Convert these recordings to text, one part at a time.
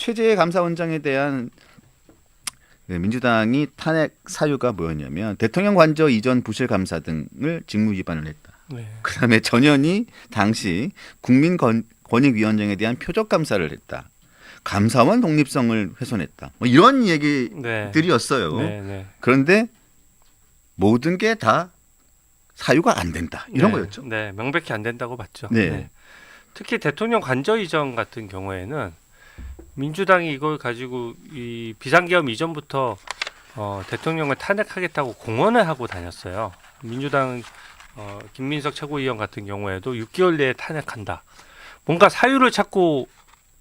최재해 감사원장에 대한 민주당이 탄핵 사유가 뭐였냐면 대통령 관저 이전 부실 감사 등을 직무 위반을 했다. 네. 그다음에 전현희 당시 국민권익위원장에 대한 표적 감사를 했다. 감사원 독립성을 훼손했다. 뭐 이런 얘기들이었어요. 네. 네. 그런데 모든 게 다 사유가 안 된다. 이런 네. 거였죠. 네, 명백히 안 된다고 봤죠. 네. 특히 대통령 관저 이전 같은 경우에는 민주당이 이걸 가지고 이 비상계엄 이전부터 대통령을 탄핵하겠다고 공언을 하고 다녔어요. 민주당 김민석 최고위원 같은 경우에도 6개월 내에 탄핵한다. 뭔가 사유를 찾고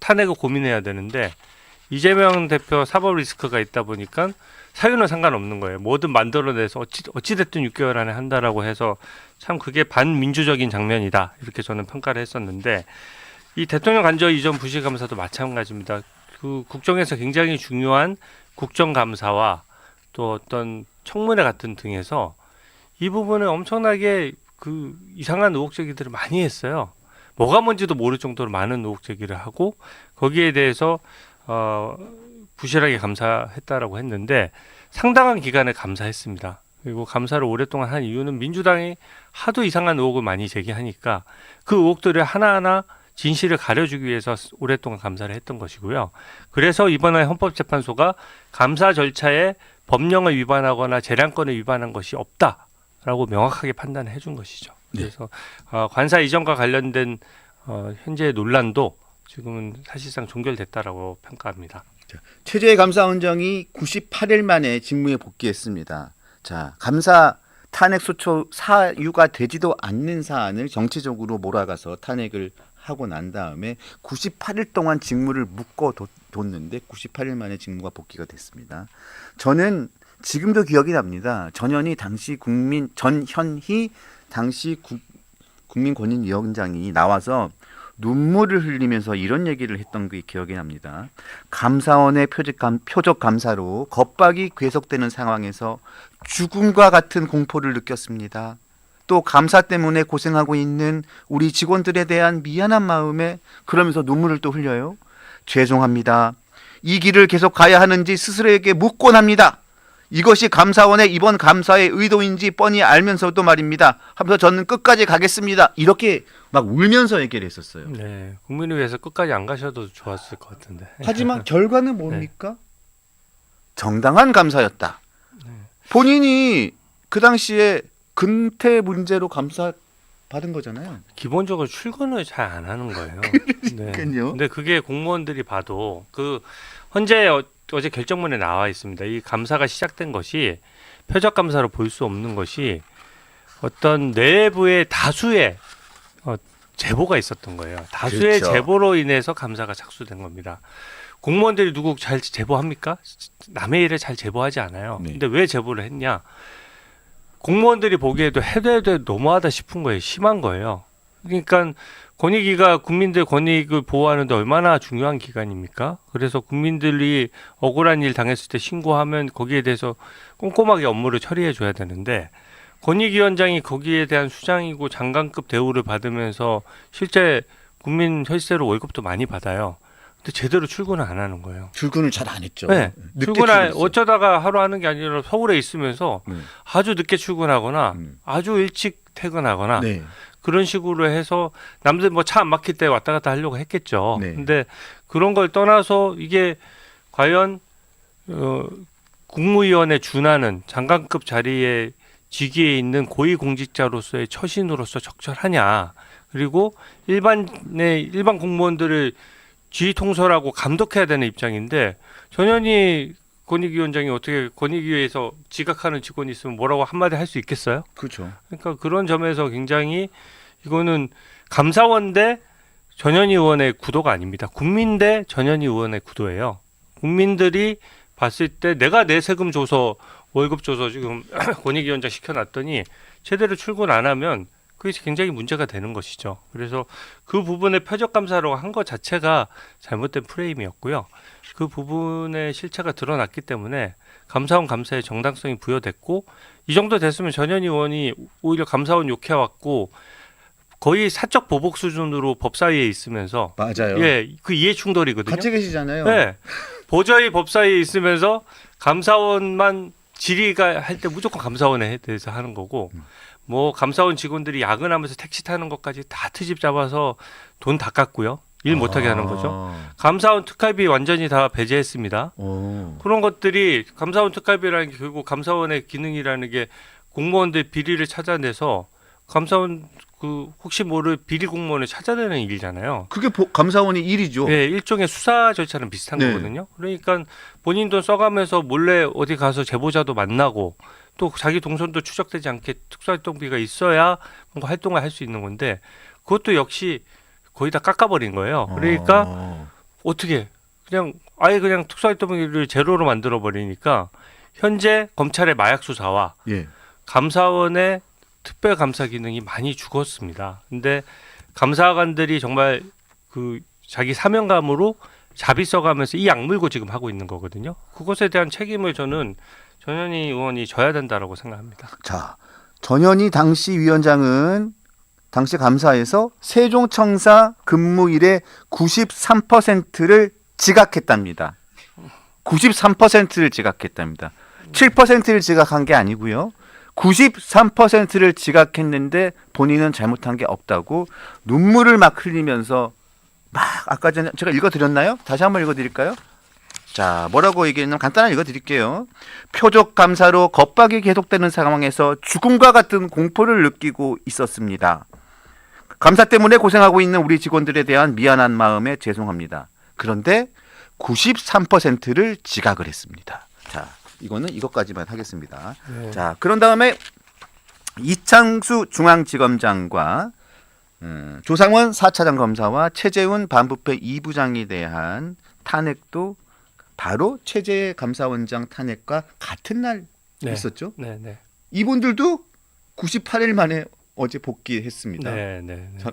탄핵을 고민해야 되는데 이재명 대표 사법 리스크가 있다 보니까 사유는 상관없는 거예요. 뭐든 만들어내서 어찌됐든 6개월 안에 한다라고 해서 참 그게 반민주적인 장면이다. 이렇게 저는 평가를 했었는데 이 대통령 관저 이전 부실감사도 마찬가지입니다. 그 국정에서 굉장히 중요한 국정감사와 또 어떤 청문회 같은 등에서 이 부분을 엄청나게 그 이상한 의혹 제기들을 많이 했어요. 뭐가 뭔지도 모를 정도로 많은 의혹 제기를 하고 거기에 대해서 부실하게 감사했다라고 했는데 상당한 기간을 감사했습니다. 그리고 감사를 오랫동안 한 이유는 민주당이 하도 이상한 의혹을 많이 제기하니까 그 의혹들을 하나하나 진실을 가려주기 위해서 오랫동안 감사를 했던 것이고요. 그래서 이번에 헌법재판소가 감사 절차에 법령을 위반하거나 재량권을 위반한 것이 없다라고 명확하게 판단을 해준 것이죠. 네. 그래서 관사 이전과 관련된 현재의 논란도 지금은 사실상 종결됐다라고 평가합니다. 최재해 감사원장이 98일 만에 직무에 복귀했습니다. 자, 감사 탄핵 소추 사유가 되지도 않는 사안을 정치적으로 몰아가서 탄핵을 하고 난 다음에 98일 동안 직무를 묶어뒀는데 98일 만에 직무가 복귀가 됐습니다. 저는 지금도 기억이 납니다. 전현희 당시 국민권익위원장이 나와서 눈물을 흘리면서 이런 얘기를 했던 게 기억이 납니다. 감사원의 표적 감사로 겁박이 계속되는 상황에서 죽음과 같은 공포를 느꼈습니다. 또 감사 때문에 고생하고 있는 우리 직원들에 대한 미안한 마음에 그러면서 눈물을 또 흘려요. 죄송합니다. 이 길을 계속 가야 하는지 스스로에게 묻곤 합니다. 이것이 감사원의 이번 감사의 의도인지 뻔히 알면서도 말입니다. 하면서 저는 끝까지 가겠습니다. 이렇게 막 울면서 얘기를 했었어요. 네, 국민을 위해서 끝까지 안 가셔도 좋았을 것 같은데. 하지만 결과는 뭡니까? 정당한 감사였다. 본인이 그 당시에 근태 문제로 감사 받은 거잖아요. 기본적으로 출근을 잘 안 하는 거예요. 네. 그러니까요. 근데 그게 공무원들이 봐도 그 현재 어제 결정문에 나와 있습니다. 이 감사가 시작된 것이 표적 감사로 볼 수 없는 것이 어떤 내부의 다수의 제보가 있었던 거예요. 다수의 그렇죠. 제보로 인해서 감사가 착수된 겁니다. 공무원들이 누구 잘 제보합니까? 남의 일을 잘 제보하지 않아요. 네. 근데 왜 제보를 했냐? 공무원들이 보기에도 해도 너무하다 싶은 거예요. 심한 거예요. 그러니까 권익위가 국민들 권익을 보호하는데 얼마나 중요한 기관입니까? 그래서 국민들이 억울한 일 당했을 때 신고하면 거기에 대해서 꼼꼼하게 업무를 처리해 줘야 되는데 권익위원장이 거기에 대한 수장이고 장관급 대우를 받으면서 실제 국민 혈세로 월급도 많이 받아요. 근데 제대로 출근을 안 하는 거예요. 출근을 잘 안 했죠. 네. 늦게 출근을 출근했어요. 어쩌다가 하루 하는 게 아니라 서울에 있으면서 아주 늦게 출근하거나 아주 일찍 퇴근하거나 네. 그런 식으로 해서 남들 뭐 차 안 막힐 때 왔다 갔다 하려고 했겠죠. 네. 근데 그런 걸 떠나서 이게 과연 국무위원에 준하는 장관급 자리에 직위에 있는 고위공직자로서의 처신으로서 적절하냐. 그리고 일반 공무원들을 지휘통솔하고 감독해야 되는 입장인데 전현희 권익위원장이 어떻게 권익위에서 지각하는 직원이 있으면 뭐라고 한마디 할 수 있겠어요? 그렇죠. 그러니까 그런 점에서 굉장히 이거는 감사원 대 전현희 의원의 구도가 아닙니다. 국민 대 전현희 의원의 구도예요. 국민들이 봤을 때 내가 내 세금 줘서 월급 줘서 지금 권익위원장 시켜놨더니 제대로 출근 안 하면 그게 굉장히 문제가 되는 것이죠. 그래서 그 부분에 표적 감사로 한 것 자체가 잘못된 프레임이었고요. 그 부분의 실체가 드러났기 때문에 감사원 감사의 정당성이 부여됐고 이 정도 됐으면 전현희 의원이 오히려 감사원 욕해왔고 거의 사적 보복 수준으로 법사위에 있으면서 맞아요. 예, 그 이해 충돌이거든요. 같이 계시잖아요. 네. 보저히 법사위에 있으면서 감사원만 질의가 할 때 무조건 감사원에 대해서 하는 거고 뭐 감사원 직원들이 야근하면서 택시 타는 것까지 다 트집 잡아서 돈 다 깎고요. 일 못하게 하는 거죠. 감사원 특활비 완전히 다 배제했습니다. 오. 그런 것들이 감사원 특활비라는 게 결국 감사원의 기능이라는 게 공무원들 비리를 찾아내서 감사원 그 혹시 모를 비리 공무원을 찾아내는 일이잖아요. 그게 감사원의 일이죠. 네, 일종의 수사 절차는 비슷한 네. 거거든요. 그러니까 본인 돈 써가면서 몰래 어디 가서 제보자도 만나고 또 자기 동선도 추적되지 않게 특수활동비가 있어야 뭔가 활동을 할 수 있는 건데 그것도 역시 거의 다 깎아버린 거예요. 그러니까 어떻게 그냥 아예 그냥 특수활동비를 제로로 만들어 버리니까 현재 검찰의 마약 수사와 예. 감사원의 특별 감사 기능이 많이 죽었습니다. 근데 감사관들이 정말 그 자기 사명감으로 자비 써가면서 이 악물고 지금 하고 있는 거거든요. 그것에 대한 책임을 저는 전현희 의원이 져야 된다라고 생각합니다. 자, 전현희 당시 위원장은 당시 감사에서 세종청사 근무일의 93%를 지각했답니다. 93%를 지각했답니다. 7%를 지각한 게 아니고요. 93%를 지각했는데 본인은 잘못한 게 없다고 눈물을 막 흘리면서 막 아까 전에 제가 읽어드렸나요? 다시 한번 읽어드릴까요? 자, 뭐라고 얘기했냐면 간단하게 읽어드릴게요. 표적 감사로 겁박이 계속되는 상황에서 죽음과 같은 공포를 느끼고 있었습니다. 감사 때문에 고생하고 있는 우리 직원들에 대한 미안한 마음에 죄송합니다. 그런데 93%를 지각을 했습니다. 자, 이거는 이것까지만 하겠습니다. 네. 자, 그런 다음에 이창수 중앙지검장과 조상원 4차장 검사와 최재훈 반부패 2부장에 대한 탄핵도 바로 최재 감사원장 탄핵과 같은 날 네. 있었죠. 네, 네, 이분들도 98일 만에 어제 복귀했습니다. 네, 네, 네. 참,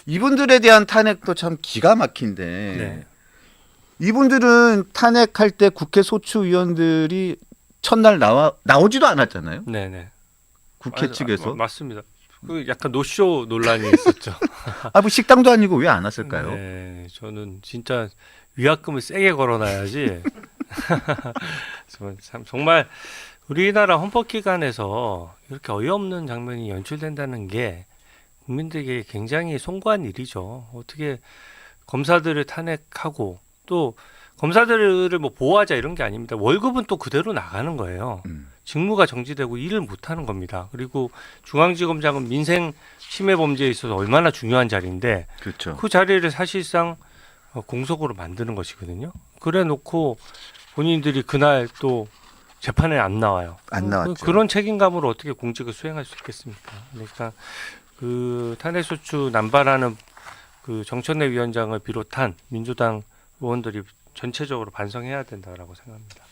이분들에 대한 탄핵도 참 기가 막힌데 네. 이분들은 탄핵할 때 국회 소추위원들이 첫날 나오지도 않았잖아요. 네, 네. 국회 측에서. 맞습니다. 그 약간 노쇼 논란이 있었죠. 뭐 식당도 아니고 왜 안 왔을까요? 네, 저는 진짜 위약금을 세게 걸어놔야지. 정말 우리나라 헌법기관에서 이렇게 어이없는 장면이 연출된다는 게 국민들에게 굉장히 송구한 일이죠. 어떻게 검사들을 탄핵하고 또 검사들을 뭐 보호하자 이런 게 아닙니다. 월급은 또 그대로 나가는 거예요. 직무가 정지되고 일을 못하는 겁니다. 그리고 중앙지검장은 민생 침해 범죄에 있어서 얼마나 중요한 자리인데 그렇죠. 그 자리를 사실상 공석으로 만드는 것이거든요. 그래 놓고 본인들이 그날 또 재판에 안 나와요. 안 나왔죠. 그런 책임감으로 어떻게 공직을 수행할 수 있겠습니까? 그러니까 그 탄핵소추 남발하는 그 정천래 위원장을 비롯한 민주당 의원들이 전체적으로 반성해야 된다라고 생각합니다.